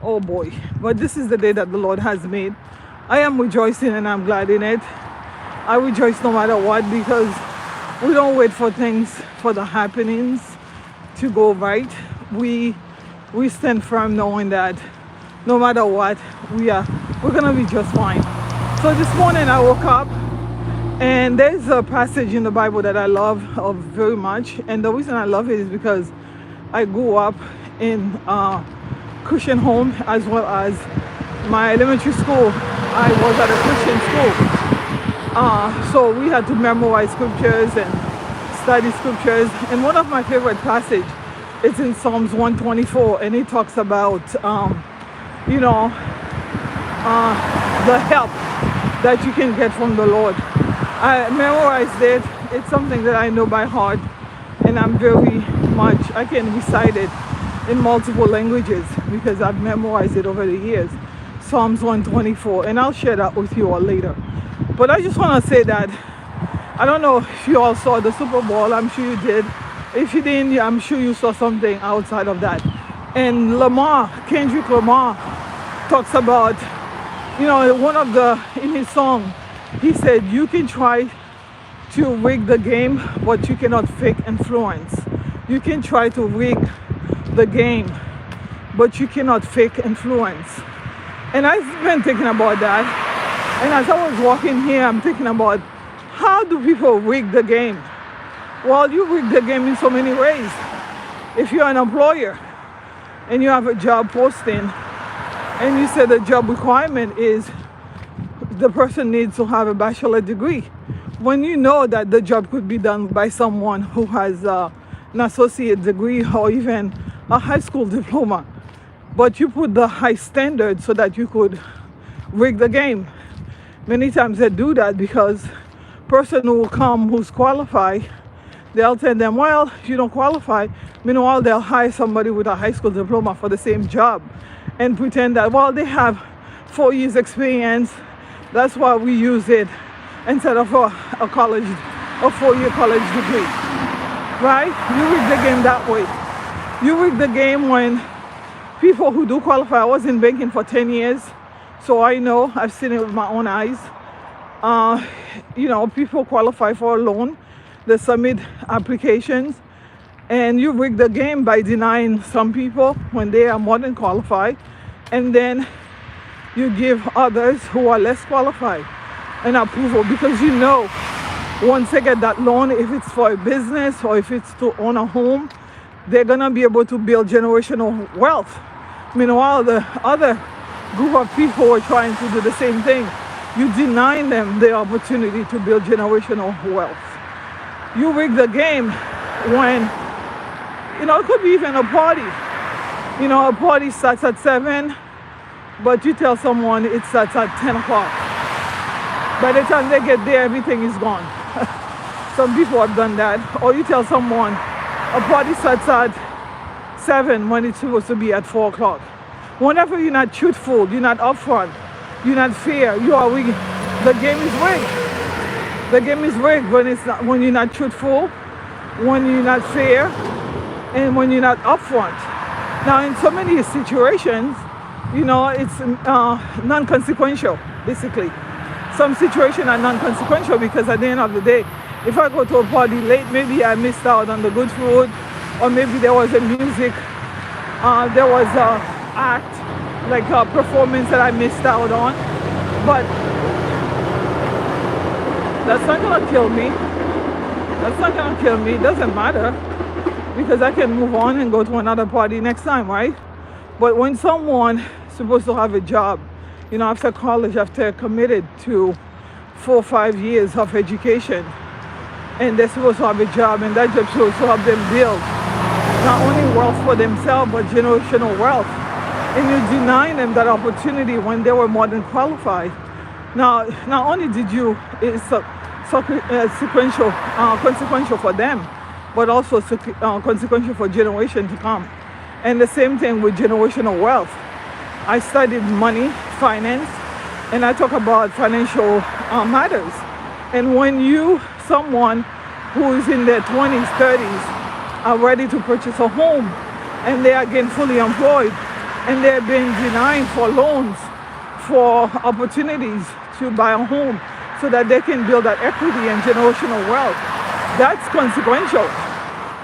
Oh boy. But this is the day that the Lord has made. I am rejoicing and I'm glad in it. I rejoice no matter what because we don't wait for things, for the happenings to go right. We stand firm knowing that no matter what, we're gonna be just fine. So this morning I woke up and there's a passage in the Bible that I love very much, and the reason I love it is because I grew up in a Christian home as well as my elementary school. I was at a Christian school, so we had to memorize scriptures and study scriptures. And one of my favorite passages is in Psalms 124, and it talks about, you know, the help that you can get from the Lord. I memorized it. It's something that I know by heart, and I can recite it in multiple languages because I've memorized it over the years. Psalms 124, and I'll share that with you all later. But I just want to say that I don't know if you all saw the Super Bowl. I'm sure you did. If you didn't, I'm sure you saw something outside of that. And Kendrick Lamar talks about, in his song, he said, you can try to rig the game, but you cannot fake influence. You can try to rig the game, but you cannot fake influence. And I've been thinking about that. And as I was walking here, I'm thinking about how do people rig the game? Well, you rig the game in so many ways. If you're an employer and you have a job posting and you say the job requirement is the person needs to have a bachelor degree, when you know that the job could be done by someone who has an associate degree or even a high school diploma, but you put the high standard so that you could rig the game. Many times they do that because person who will come who's qualified, they'll tell them, well, you don't qualify. Meanwhile, they'll hire somebody with a high school diploma for the same job and pretend that, well, they have 4 years experience. That's why we use it instead of a 4-year college degree, right? You rig the game that way. You rig the game when people who do qualify. I was in banking for 10 years, so I know, I've seen it with my own eyes. People qualify for a loan, they submit applications, and you rig the game by denying some people when they are more than qualified, and then you give others who are less qualified an approval because you know once they get that loan, if it's for a business or if it's to own a home, they're gonna be able to build generational wealth. Meanwhile, the other group of people are trying to do the same thing. You deny them the opportunity to build generational wealth. You rig the game when, it could be even a party. A party starts at 7, but you tell someone it starts at 10 o'clock. By the time they get there, everything is gone. Some people have done that. Or you tell someone a party starts at 7 when it's supposed to be at 4 o'clock. Whenever you're not truthful, you're not upfront, you're not fair, you are rigged. The game is rigged. The game is rigged when you're not truthful, when you're not fair, and when you're not upfront. Now, in so many situations, it's non-consequential, basically. Some situations are non-consequential because at the end of the day, if I go to a party late, maybe I missed out on the good food, or maybe there was a music, there was a act, like a performance that I missed out on. But that's not gonna kill me. That's not gonna kill me. It doesn't matter because I can move on and go to another party next time, right? But when someone is supposed to have a job, after college, after committed to 4 or 5 years of education, and they're supposed to have a job, and that job is supposed to help them build not only wealth for themselves, but generational wealth. And you deny them that opportunity when they were more than qualified. Now, not only it's consequential for them, but also consequential for generations to come. And the same thing with generational wealth. I studied money, finance, and I talk about financial matters. And when someone who is in their 20s, 30s, are ready to purchase a home, and they are getting fully employed, and they're being denied for loans, for opportunities to buy a home so that they can build that equity and generational wealth. That's consequential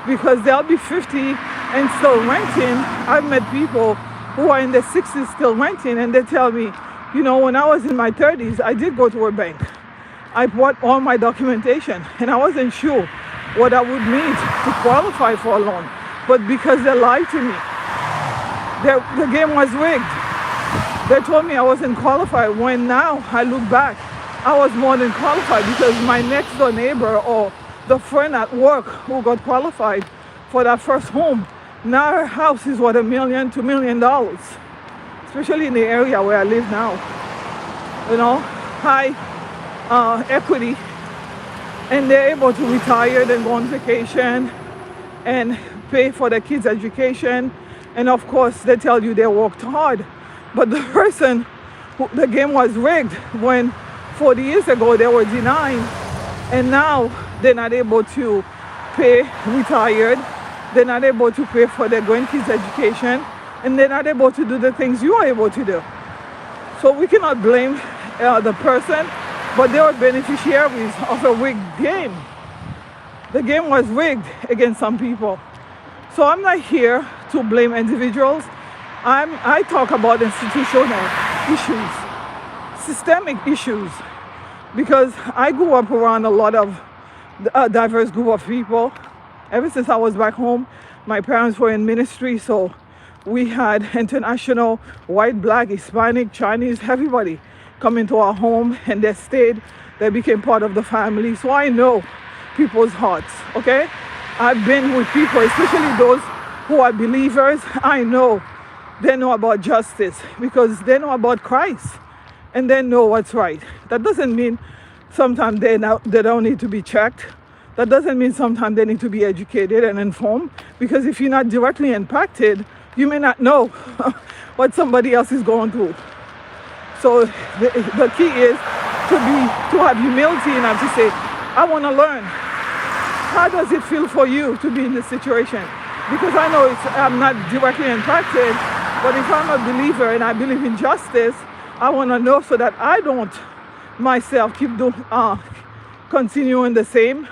because they'll be 50 and still renting. I've met people who are in their 60s still renting, and they tell me, when I was in my 30s, I did go to a bank. I bought all my documentation, and I wasn't sure what I would need to qualify for a loan. But because they lied to me, the game was rigged. They told me I wasn't qualified, when now I look back, I was more than qualified because my next door neighbor or the friend at work who got qualified for that first home, now her house is worth $1 million, $2 million, especially in the area where I live now. High equity, and they're able to retire, then go on vacation and pay for their kids' education. And of course, they tell you they worked hard. But the person, the game was rigged when 40 years ago they were denied, and now they're not able to pay retired, they're not able to pay for their grandkids' education, and they're not able to do the things you are able to do. So we cannot blame the person, but they were beneficiaries of a rigged game. The game was rigged against some people. So I'm not here to blame individuals. I talk about institutional issues, systemic issues, because I grew up around a lot of diverse group of people. Ever since I was back home, my parents were in ministry, so we had international, white, black, Hispanic, Chinese, everybody come into our home, and they stayed, they became part of the family. So I know people's hearts, okay? I've been with people, especially those who are believers. I know they know about justice because they know about Christ and they know what's right. That doesn't mean sometimes they don't need to be checked. That doesn't mean sometimes they need to be educated and informed, because if you're not directly impacted, you may not know what somebody else is going through. So the key is to have humility enough to say, I want to learn. How does it feel for you to be in this situation? Because I know I'm not directly impacted, but if I'm a believer and I believe in justice, I want to know so that I don't myself keep continuing the same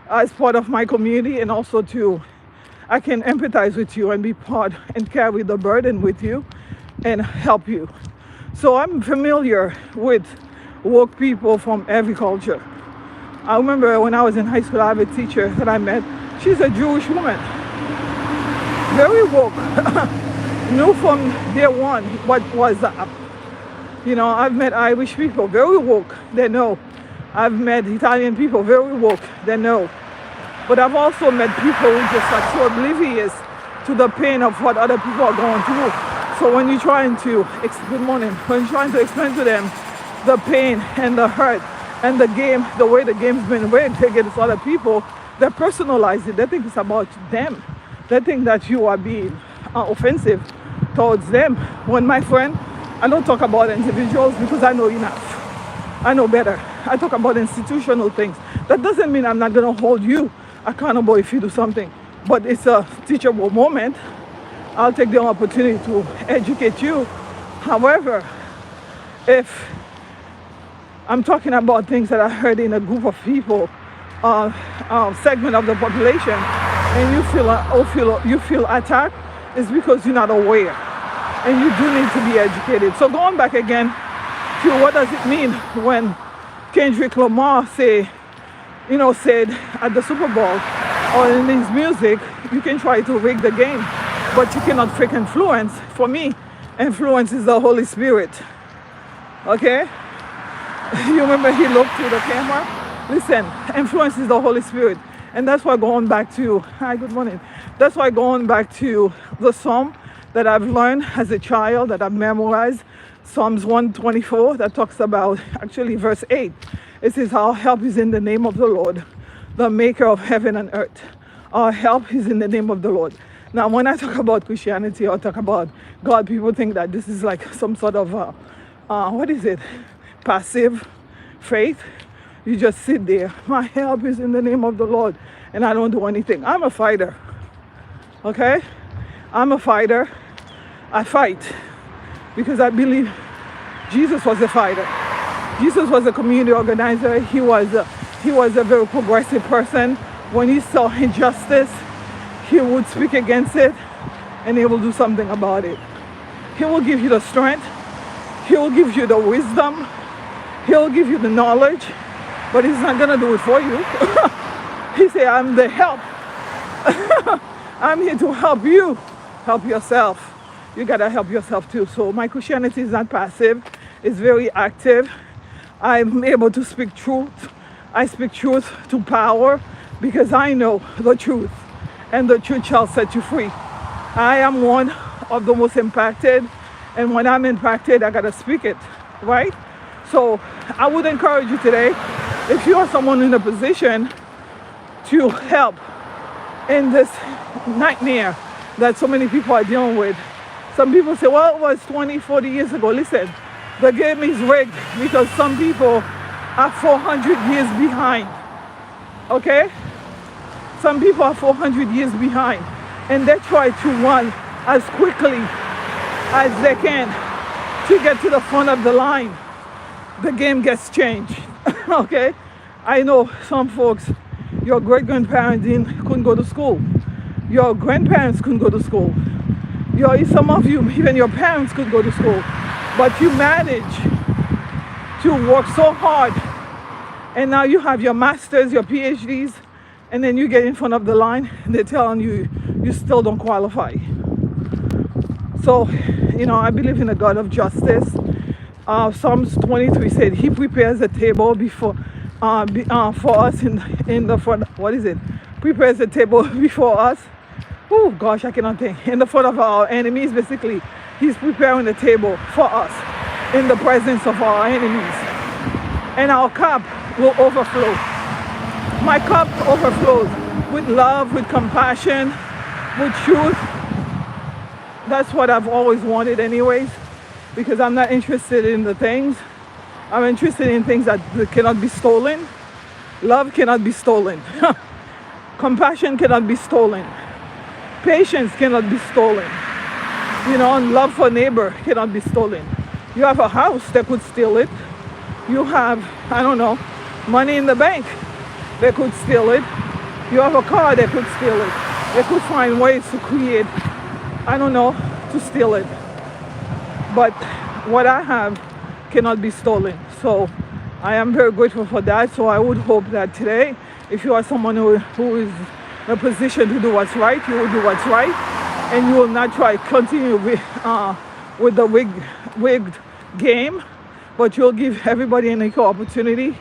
as part of my community, and also I can empathize with you and be part and carry the burden with you and help you. So I'm familiar with woke people from every culture. I remember when I was in high school, I have a teacher that I met. She's a Jewish woman, very woke, knew from day one what was up. I've met Irish people, very woke, they know. I've met Italian people, very woke, they know. But I've also met people who just are so oblivious to the pain of what other people are going through. So when you're trying to, when you're trying to explain to them the pain and the hurt and the way the game's been rigged against other people, they personalize it. They think it's about them. They think that you are being offensive towards them. When my friend, I don't talk about individuals because I know enough. I know better. I talk about institutional things. That doesn't mean I'm not going to hold you accountable if you do something, but it's a teachable moment. I'll take the opportunity to educate you. However, if I'm talking about things that I heard in a group of people, segment of the population, and you feel attacked, it's because you're not aware, and you do need to be educated. So going back again to what does it mean when Kendrick Lamar said at the Super Bowl or in his music, you can try to rig the game, but you cannot fake influence. For me, influence is the Holy Spirit. Okay? You remember he looked through the camera? Listen, influence is the Holy Spirit. And that's why going back to, hi, good morning. That's why going back to the Psalm that I've learned as a child, that I've memorized, Psalms 124, that talks about, actually verse 8. It says, our help is in the name of the Lord, the maker of heaven and earth. Our help is in the name of the Lord. Now, when I talk about Christianity or talk about God, people think that this is like some sort of, passive faith. You just sit there. My help is in the name of the Lord, and I don't do anything. I'm a fighter. Okay? I'm a fighter. I fight because I believe Jesus was a fighter. Jesus was a community organizer. He was a very progressive person. When he saw injustice, he would speak against it and he will do something about it. He will give you the strength. He will give you the wisdom. He'll give you the knowledge, but he's not gonna do it for you. He said, I'm the help. I'm here to help you. Help yourself. You gotta help yourself too. So my Christianity is not passive. It's very active. I'm able to speak truth. I speak truth to power because I know the truth, and the truth shall set you free. I am one of the most impacted, and when I'm impacted, I gotta speak it, right? So I would encourage you today, if you are someone in a position to help in this nightmare that so many people are dealing with. Some people say, well, it was 20, 40 years ago. Listen, the game is rigged because some people are 400 years behind. Okay? Some people are 400 years behind. And they try to run as quickly as they can to get to the front of the line. The game gets changed. Okay? I know some folks, your great-grandparents couldn't go to school. Your grandparents couldn't go to school. Some of you, even your parents could go to school. But you managed to work so hard. And now you have your masters, your PhDs, and then you get in front of the line and they're telling you, you still don't qualify. So, I believe in a God of justice. Psalms 23 said he prepares a table for us in the front. What is it? Prepares a table before us. Oh gosh, I cannot think. In the front of our enemies, basically, he's preparing the table for us in the presence of our enemies. And our cup will overflow. My cup overflows with love, with compassion, with truth. That's what I've always wanted anyways, because I'm not interested in the things. I'm interested in things that cannot be stolen. Love cannot be stolen. Compassion cannot be stolen. Patience cannot be stolen. And love for neighbor cannot be stolen. You have a house, they could steal it. You have, money in the bank, they could steal it. You have a car, they could steal it. They could find ways to create, to steal it. But what I have cannot be stolen. So I am very grateful for that. So I would hope that today, if you are someone who is in a position to do what's right, you will do what's right, and you will not continue with the rigged game, but you'll give everybody an equal opportunity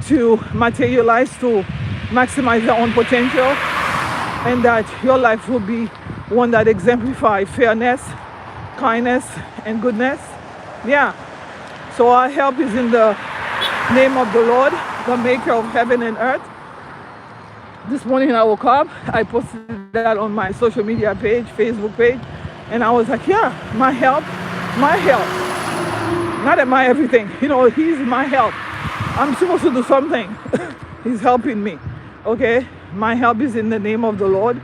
to materialize, to maximize their own potential, and that your life will be one that exemplifies fairness, kindness, and goodness. Yeah. So our help is in the name of the Lord, the maker of heaven and earth. This morning I woke up, I posted that on my social media page, Facebook page, and I was like, yeah, my help. Not at my everything, he's my help. I'm supposed to do something. He's helping me, okay? My help is in the name of the Lord,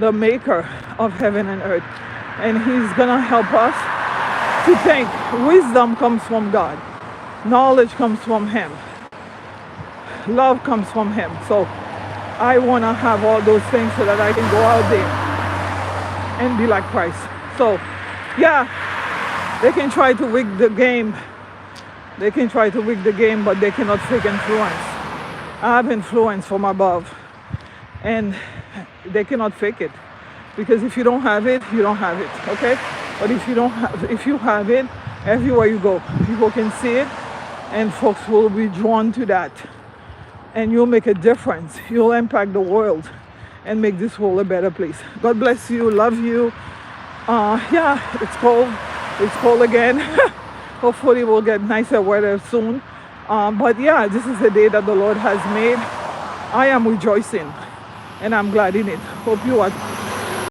the maker of heaven and earth. And he's gonna help us to think. Wisdom comes from God. Knowledge comes from him. Love comes from him. So I want to have all those things so that I can go out there and be like Christ. So, yeah, they can try to rig the game. They can try to rig the game, but they cannot fake influence. I have influence from above, and they cannot fake it. Because if you don't have it, you don't have it, okay? But if you have it, everywhere you go, people can see it, and folks will be drawn to that. And you'll make a difference. You'll impact the world and make this world a better place. God bless you. Love you. Yeah, it's cold. It's cold again. Hopefully we'll get nicer weather soon. But yeah, this is the day that the Lord has made. I am rejoicing and I'm glad in it. Hope you are